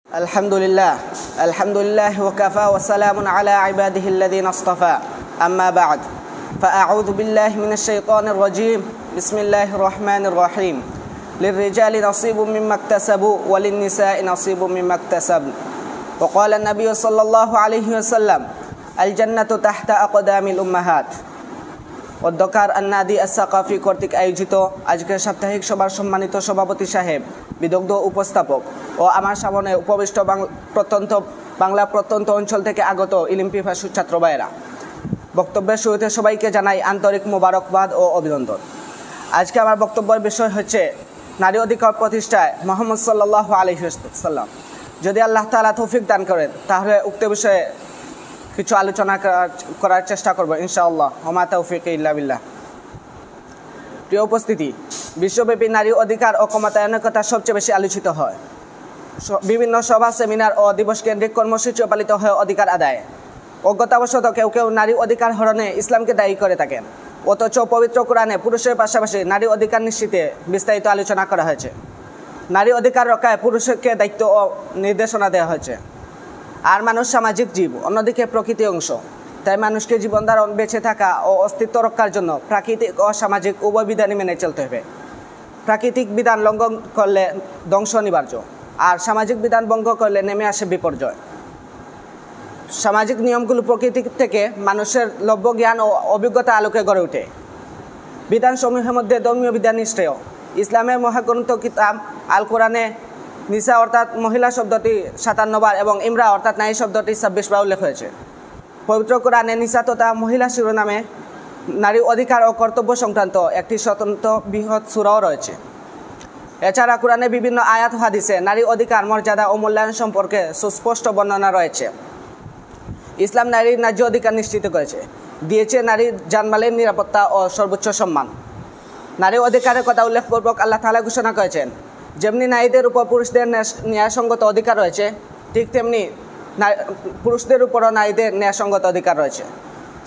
Alhamdulillah wa kafa wa salamun ala ibadihi alladhina istafa. Amma ba'd. Fa'a'udhu billahi minash shaitanir rajim. Bismillahir rahmanir rahim. Lirrijali nasibun mimma iktasabu wa lin-nisa'i nasibun mimma iktasabna. Wa qala an-nabiy sallallahu alayhi wa sallam, al-jannatu tahta aqdamil ummahat. অধ্যকার আন্নাদি আস-সাকাফি কর্তৃক আয়োজিত আজকের সাপ্তাহিক সভার সম্মানিত সভাপতি সাহেব, বিদগ্ধ উপস্থাপক ও আমার সামনে উপবিষ্ট বাংলা প্রত্যন্ত অঞ্চল থেকে আগত ইলম পিপাসু ছাত্র ভাইয়েরা, বক্তব্যের শুরুতে সবাইকে জানাই আন্তরিক মোবারকবাদ ও অভিনন্দন। আজকে আমার বক্তব্যের বিষয় হচ্ছে নারী অধিকার প্রতিষ্ঠায় মুহাম্মদ সাল্লাল্লাহু আলাইহি ওয়াসাল্লাম যদি আল্লাহ তাআলা তৌফিক দান করেন তাহলে উক্ত বিষয়ে কিছু আলোচনা করার চেষ্টা করব ইনশাআল্লাহ। ওমা তৌফিক ইল্লা বিল্লাহ। প্রিয় উপস্থিতি, বিশ্বব্যাপী নারী অধিকার ও ক্ষমতায়নের কথা সবচেয়ে বেশি আলোচিত হয়। বিভিন্ন সভা, সেমিনার ও দিবস কেন্দ্রিক কর্মসূচিও পালিত হয় অধিকার আদায়ে। অজ্ঞতাবশত কেউ কেউ নারী অধিকার হরণে ইসলামকে দায়ী করে থাকেন, অথচ পবিত্র কোরআনে পুরুষের পাশাপাশি নারী অধিকার নিশ্চিতে বিস্তারিত আলোচনা করা হয়েছে। নারী অধিকার রক্ষায় পুরুষকে দায়িত্ব ও নির্দেশনা দেওয়া হয়েছে। আর মানুষ সামাজিক জীব, অন্যদিকে প্রকৃতি অংশ। তাই মানুষকে জীবন ধারণ, বেঁচে থাকা ও অস্তিত্ব রক্ষার জন্য প্রাকৃতিক ও সামাজিক উভয় বিধানই মেনে চলতে হবে। প্রাকৃতিক বিধান লঙ্ঘন করলে ধ্বংস অনিবার্য, আর সামাজিক বিধান ভঙ্গ করলে নেমে আসে বিপর্যয়। সামাজিক নিয়মগুলো প্রকৃতি থেকে মানুষের লভ্য জ্ঞান ও অভিজ্ঞতা আলোকে গড়ে ওঠে। বিধানসমূহের মধ্যে ধর্মীয় বিধান শ্রেয়। ইসলামের মহাগ্রন্থ কিতাব আল কোরআনে নিসা অর্থাৎ মহিলা শব্দটি 57 বার এবং ইমরা অর্থাৎ নারী শব্দটি 26 বার উল্লেখ হয়েছে। পবিত্র কোরআনে নিসা তথা মহিলা শিরোনামে নারী অধিকার ও কর্তব্য সংক্রান্ত একটি স্বতন্ত্র বৃহৎ সূরাও রয়েছে। এছাড়া কোরআনে বিভিন্ন আয়াত হাদিসে নারী অধিকার, মর্যাদা ও মূল্যায়ন সম্পর্কে সুস্পষ্ট বর্ণনা রয়েছে। ইসলাম নারীর ন্যায্য অধিকার নিশ্চিত করেছে, দিয়েছে নারীর জানমালের নিরাপত্তা ও সর্বোচ্চ সম্মান। নারী অধিকারের কথা উল্লেখপূর্বক আল্লাহ তাআলা ঘোষণা করেছেন, যেমনি নারীদের উপর পুরুষদের ন্যায়সঙ্গত অধিকার রয়েছে, ঠিক তেমনি পুরুষদের উপরও নারীদের ন্যায়সঙ্গত অধিকার রয়েছে।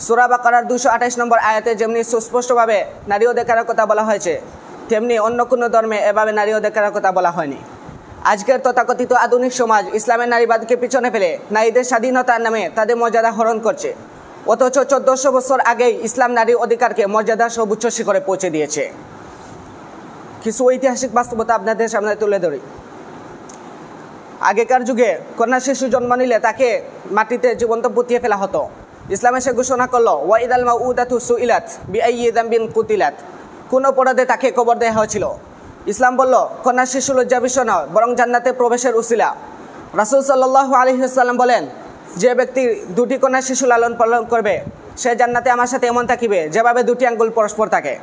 সূরা বাকারার 228 নম্বর আয়াতে যেমনি সুস্পষ্টভাবে নারী অধিকারের কথা বলা হয়েছে, তেমনি অন্য কোনো ধর্মে এভাবে নারী অধিকারের কথা বলা হয়নি। আজকের তথাকথিত আধুনিক সমাজ ইসলামের নারীবাদকে পিছনে ফেলে নারীদের স্বাধীনতার নামে তাদের মর্যাদা হরণ করছে, অথচ 1400 বছর আগেই ইসলাম নারী অধিকারকে মর্যাদা সর্বোচ্চ শিখরে পৌঁছে দিয়েছে। কিছু ঐতিহাসিক বাস্তবতা আপনাদের সামনে তুলে ধরি। আগেকার যুগে কন্যা শিশু জন্ম নিলে তাকে মাটিতে জীবন্ত পুঁতিয়ে ফেলা হতো। ইসলামে সে ঘোষণা করলো, ওয়াইদাল মাউউদাতু সুইলাত বিআইয়ি যামবিন কুতিলাত, কোন অপরাধে তাকে কবর দেওয়া হয়েছিল। ইসলাম বলল, কন্যা শিশু লজ্জা বিষয় নয়, বরং জান্নাতে প্রবেশের উসিলা। রাসূল সাল্লাল্লাহু আলাইহি ওয়াসাল্লাম বলেন, যে ব্যক্তি দুটি কন্যা শিশু লালন পালন করবে সে জান্নাতে আমার সাথে এমন থাকিবে যেভাবে দুটি আঙ্গুল পরস্পর থাকে।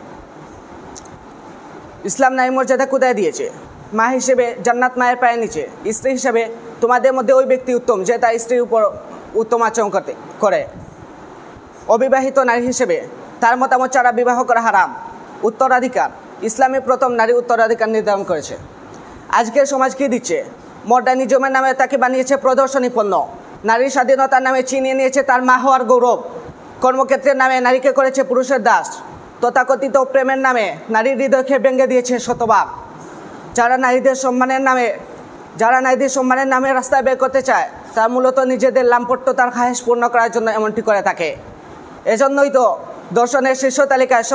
ইসলাম নারী মর্যাদা কোথায় দিয়েছে? মা হিসেবে জান্নাত মায়ের পায়ের নিচে। স্ত্রী হিসেবে তোমাদের মধ্যে ওই ব্যক্তি উত্তম যে তার স্ত্রীর উপর উত্তম আচরণ করে। অবিবাহিত নারী হিসেবে তার মতামত ছাড়া বিবাহ করা হারাম। উত্তরাধিকার, ইসলামী প্রথম নারী উত্তরাধিকার নির্ধারণ করেছে। আজকের সমাজ কী দিচ্ছে? মডার্নিজমের নামে তাকে বানিয়েছে প্রদর্শনী পণ্য। নারীর স্বাধীনতার নামে ছিনিয়ে নিয়েছে তার মা হওয়ার গৌরব। কর্মক্ষেত্রের নামে নারীকে করেছে পুরুষের দাস। তথাকথিত প্রেমের নামে নারীর হৃদয়কে ভেঙে দিয়েছে শতভাগ। যারা নারীদের সম্মানের নামে রাস্তায় বের করতে চায় তারা মূলত নিজেদের লাম্পট্যতার খাহেশ পূর্ণ করার জন্য এমনটি করে থাকে। এজন্যই তো দর্শনের শীর্ষ তালিকায়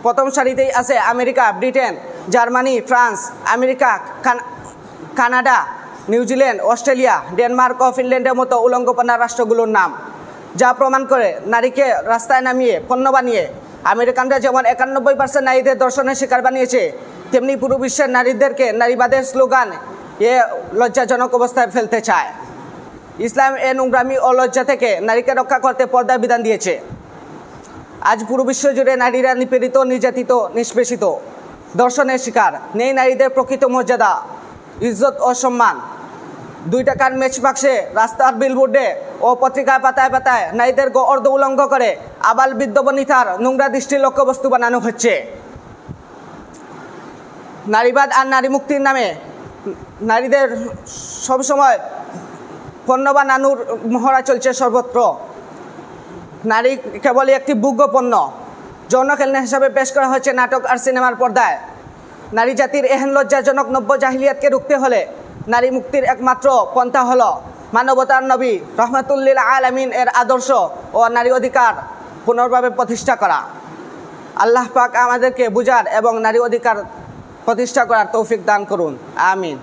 প্রথম সারিতেই আছে America, Britain, Germany, France, America, Canada, New Zealand, Australia, Denmark ও ফিনল্যান্ডের মতো উলঙ্গপনার রাষ্ট্রগুলোর নাম, যা প্রমাণ করে নারীকে রাস্তায় নামিয়ে পণ্য বানিয়ে আমেরিকানরা যেমন 91% নারীদের দর্শনের শিকার বানিয়েছে, তেমনি পুরো বিশ্বের নারীদেরকে নারীবাদের স্লোগান এ লজ্জাজনক অবস্থায় ফেলতে চায়। ইসলাম এ নোংরামি ও লজ্জা থেকে নারীকে রক্ষা করতে পর্দার বিধান দিয়েছে। আজ পুরো বিশ্ব জুড়ে নারীরা নিপীড়িত, নির্যাতিত, নিষ্পেষিত, দর্শনের শিকার। নেই নারীদের প্রকৃত মর্যাদা, ইজ্জত ও সম্মান। 2 টাকার ম্যাচ বাক্সে, রাস্তার বিলবোর্ডে ও পত্রিকায় পাতায় পাতায় নারীদের অর্ধ উলঙ্গ করে আবাল বৃদ্ধ বনিতার নোংরা দৃষ্টির লক্ষ্যবস্তু বানানো হচ্ছে। নারীবাদ আর নারী মুক্তির নামে নারীদের সবসময় পণ্য বানানোর মহড়া চলছে সর্বত্র। নারী কেবলই একটি ভোগ্য পণ্য, যৌন খেলনা হিসাবে পেশ করা হচ্ছে নাটক আর সিনেমার পর্দায়। নারী জাতির এহেন লজ্জাজনক নব্য জাহিলিয়াতকে রুখতে হলে নারী মুক্তির একমাত্র পন্থা হলো মানবতার নবী রহমাতুল্লিল আলামিন এর আদর্শ ও নারী অধিকার পুনর্ভাবে প্রতিষ্ঠা করা। আল্লাহ পাক আমাদেরকে বুঝার এবং নারী অধিকার প্রতিষ্ঠা করার তৌফিক দান করুন। আমিন।